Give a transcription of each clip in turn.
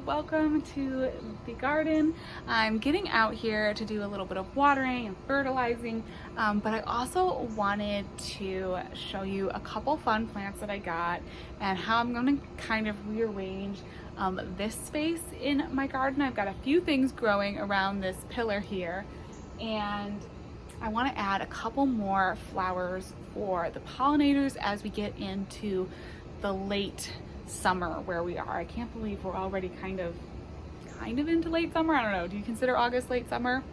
welcome to the garden. I'm getting out here to do a little bit of watering and fertilizing, but I also wanted to show you a couple fun plants that I got and how I'm going to kind of rearrange this space in my garden. I've got a few things growing around this pillar here, and I want to add a couple more flowers for the pollinators as we get into the late summer where we are. I can't believe we're already kind of into late summer. I don't know. Do you consider August late summer?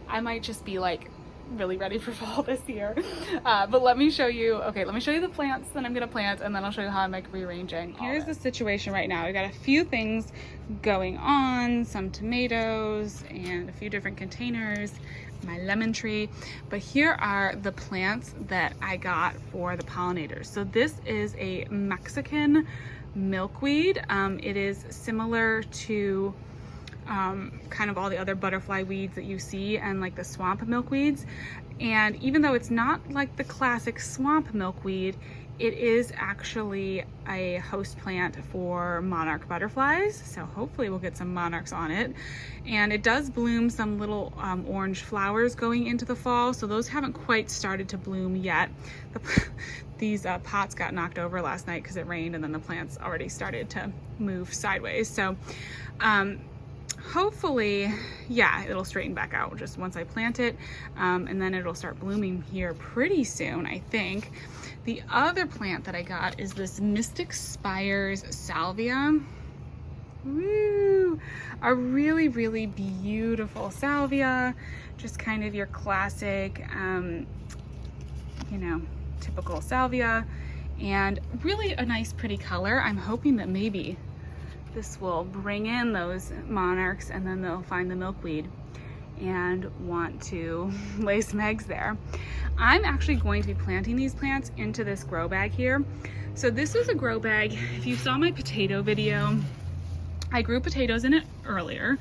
I might just be like really ready for fall this year. But let me show you. Okay, let me show you the plants that I'm gonna plant, and then I'll show you how I'm like rearranging. Here's the situation right now. We got a few things going on, some tomatoes and a few different containers, my lemon tree, but here are the plants that I got for the pollinators. So this is a Mexican milkweed. It is similar to kind of all the other butterfly weeds that you see and like the swamp milkweeds. And even though it's not like the classic swamp milkweed, it is actually a host plant for monarch butterflies. So hopefully we'll get some monarchs on it. And it does bloom some little orange flowers going into the fall. So those haven't quite started to bloom yet. These pots got knocked over last night because it rained, and then the plants already started to move sideways. So hopefully, yeah, it'll straighten back out just once I plant it, and then it'll start blooming here pretty soon, I think. The other plant that I got is this Mystic Spires salvia. Woo! A really, really beautiful salvia, just kind of your classic, you know, typical salvia, and really a nice pretty color. I'm hoping that maybe this will bring in those monarchs, and then they'll find the milkweed and want to lay some eggs there. I'm actually going to be planting these plants into this grow bag here. So this is a grow bag. If you saw my potato video, I grew potatoes in it earlier.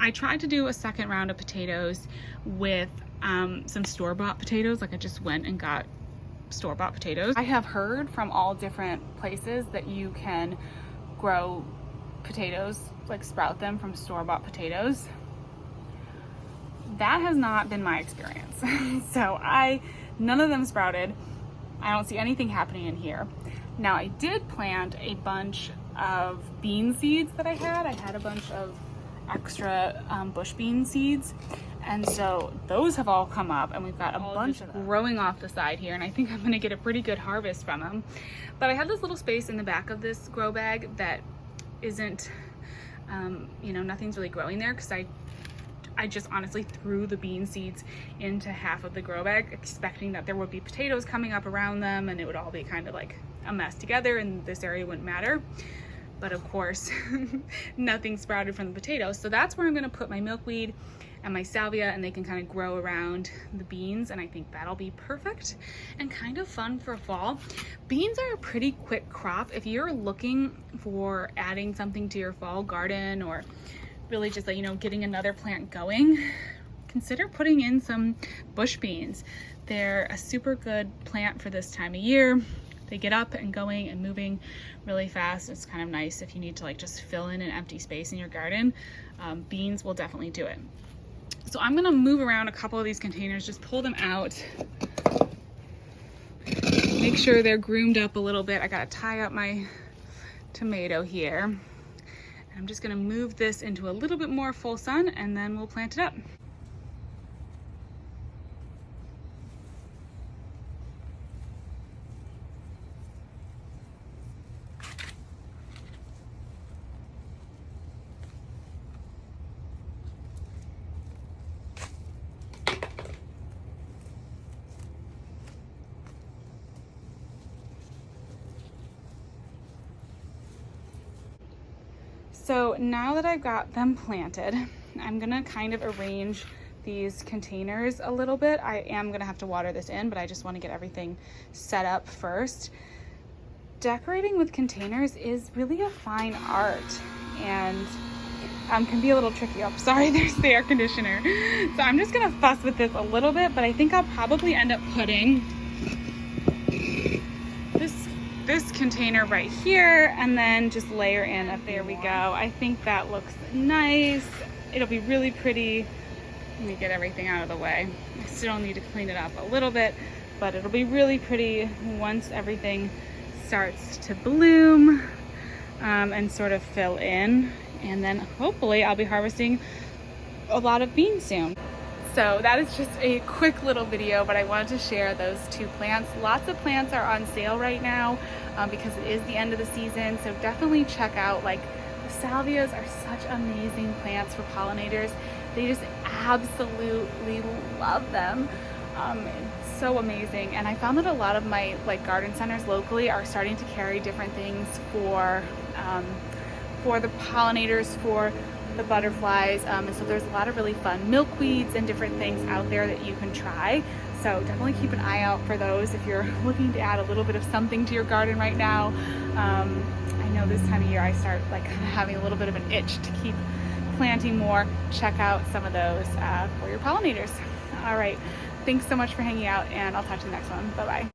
I tried to do a second round of potatoes with some store-bought potatoes. Like I just went and got store-bought potatoes. I have heard from all different places that you can grow potatoes, like sprout them from store-bought potatoes. That has not been my experience. So none of them sprouted. I don't see anything happening in here. Now I did plant a bunch of bean seeds that I had a bunch of extra bush bean seeds, and so those have all come up, and we've got a bunch of them growing off the side here, and I think I'm gonna get a pretty good harvest from them. But I have this little space in the back of this grow bag that isn't, you know, nothing's really growing there because I just honestly threw the bean seeds into half of the grow bag, expecting that there would be potatoes coming up around them and it would all be kind of like a mess together and this area wouldn't matter. But of course, nothing sprouted from the potatoes. So that's where I'm gonna put my milkweed and my salvia, and they can kind of grow around the beans, and I think that'll be perfect and kind of fun for fall. Beans are a pretty quick crop. If you're looking for adding something to your fall garden, or really just like, you know, getting another plant going, consider putting in some bush beans. They're a super good plant for this time of year. They get up and going and moving really fast. It's kind of nice if you need to like just fill in an empty space in your garden. Beans will definitely do it. So I'm gonna move around a couple of these containers, just pull them out, make sure they're groomed up a little bit. I gotta tie up my tomato here. And I'm just gonna move this into a little bit more full sun, and then we'll plant it up. So now that I've got them planted, I'm gonna kind of arrange these containers a little bit. I am gonna have to water this in, but I just wanna get everything set up first. Decorating with containers is really a fine art, and can be a little tricky. Oh, sorry, there's the air conditioner. So I'm just gonna fuss with this a little bit, but I think I'll probably end up putting this this container right here and then just layer in a, there we go. I think that looks nice. It'll be really pretty. Let me get everything out of the way. I still need to clean it up a little bit, but it'll be really pretty once everything starts to bloom and sort of fill in. And then hopefully I'll be harvesting a lot of beans soon. So that is just a quick little video, but I wanted to share those two plants. Lots of plants are on sale right now because it is the end of the season. So definitely check out, like, the salvias are such amazing plants for pollinators. They just absolutely love them. It's so amazing. And I found that a lot of my garden centers locally are starting to carry different things for the pollinators, for the butterflies, and so there's a lot of really fun milkweeds and different things out there that you can try. So definitely keep an eye out for those if you're looking to add a little bit of something to your garden right now. I know this time of year I start kind of having a little bit of an itch to keep planting more. Check out some of those for your pollinators. All right, thanks so much for hanging out, and I'll talk to you next one. Bye bye.